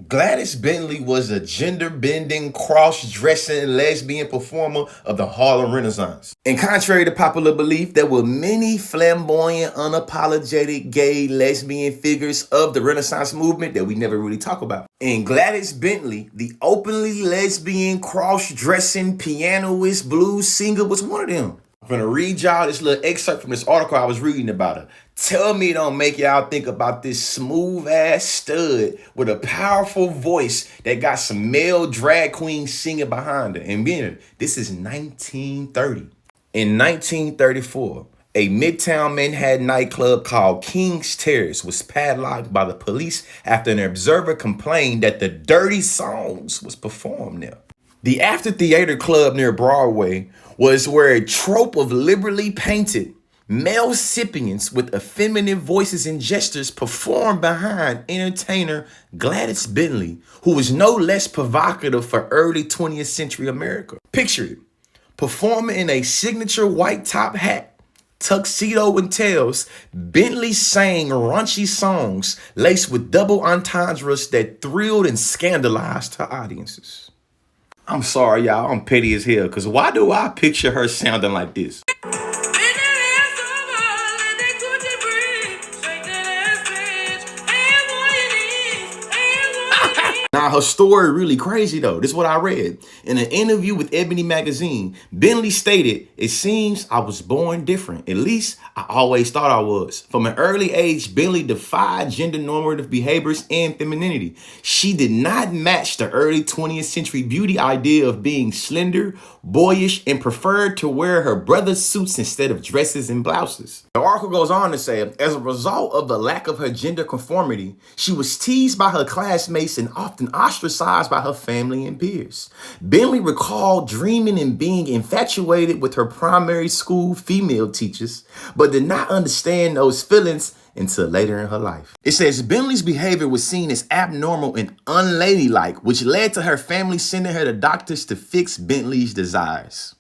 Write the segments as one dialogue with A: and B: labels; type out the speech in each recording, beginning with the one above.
A: Gladys Bentley was a gender-bending, cross-dressing lesbian performer of the Harlem Renaissance. And contrary to popular belief, there were many flamboyant, unapologetic gay lesbian figures of the Renaissance movement that we never really talk about. And Gladys Bentley, the openly lesbian, cross-dressing, pianoist, blues singer, was one of them. I'm gonna read y'all this little excerpt from this article I was reading about her. Tell me it don't make y'all think about this smooth ass stud with a powerful voice that got some male drag queens singing behind her. And being this is 1930. In 1934, a Midtown Manhattan nightclub called King's Terrace was padlocked by the police after an observer complained that the dirty songs was performed there. The After Theater Club near Broadway was where a trope of liberally painted male recipients with effeminate voices and gestures performed behind entertainer Gladys Bentley, who was no less provocative for early 20th century America. Picture it, performing in a signature white top hat, tuxedo and tails, Bentley sang raunchy songs laced with double entendres that thrilled and scandalized her audiences. I'm sorry, y'all, I'm petty as hell, because why do I picture her sounding like this? Now, her story really crazy, though. This is what I read. In an interview with Ebony magazine, Bentley stated, "It seems I was born different. At least I always thought I was. From an early age, Bentley defied gender normative behaviors and femininity. She did not match the early 20th century beauty idea of being slender, boyish, and preferred to wear her brother's suits instead of dresses and blouses." The article goes on to say, as a result of the lack of her gender conformity, she was teased by her classmates and often ostracized by her family and peers. Bentley recalled dreaming and being infatuated with her primary school female teachers, but did not understand those feelings until later in her life. It says Bentley's behavior was seen as abnormal and unladylike, which led to her family sending her to doctors to fix Bentley's desires.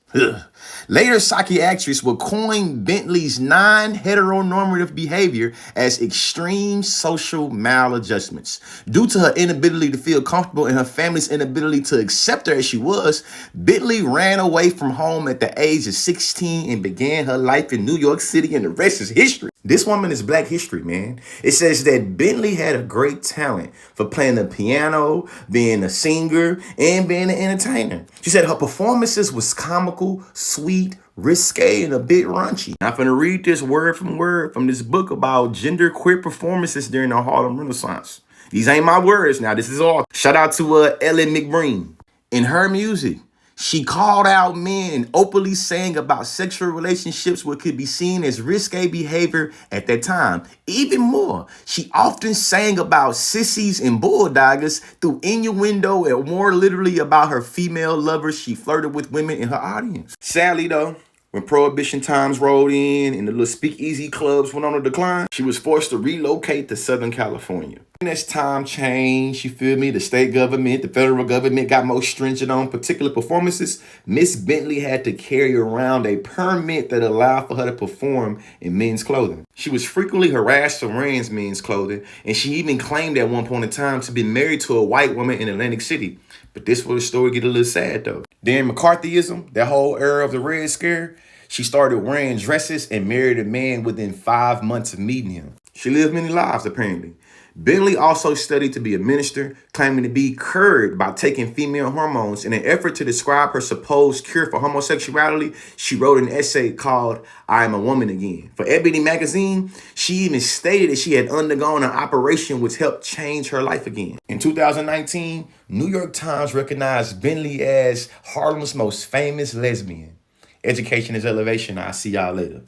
A: Later, psychiatrists would coin Bentley's non-heteronormative behavior as extreme social maladjustments. Due to her inability to feel comfortable and her family's inability to accept her as she was, Bentley ran away from home at the age of 16 and began her life in New York City, and the rest is history. This woman is Black history, man. It says that Bentley had a great talent for playing the piano, being a singer, and being an entertainer. She said her performances was comical, sweet, risque, and a bit raunchy. I'm going to read this word from this book about genderqueer performances during the Harlem Renaissance. These ain't my words now. This is all. Shout out to Ellen McBreen. In her music, she called out men and openly sang about sexual relationships, what could be seen as risque behavior at that time. Even more, she often sang about sissies and bulldoggers through innuendo and more literally about her female lovers. She flirted with women in her audience. Sadly, though, when Prohibition times rolled in and the little speakeasy clubs went on a decline, she was forced to relocate to Southern California. And as time changed, you feel me, the state government, the federal government got more stringent on particular performances. Miss Bentley had to carry around a permit that allowed for her to perform in men's clothing. She was frequently harassed for wearing men's clothing, and she even claimed at one point in time to be married to a white woman in Atlantic City. But this where the story get a little sad, though. During McCarthyism, that whole era of the Red Scare, she started wearing dresses and married a man within 5 months of meeting him. She lived many lives, apparently. Bentley also studied to be a minister, claiming to be cured by taking female hormones. In an effort to describe her supposed cure for homosexuality, she wrote an essay called "I Am a Woman Again." For Ebony magazine, she even stated that she had undergone an operation which helped change her life again. In 2019, New York Times recognized Bentley as Harlem's most famous lesbian. Education is elevation. I'll see y'all later.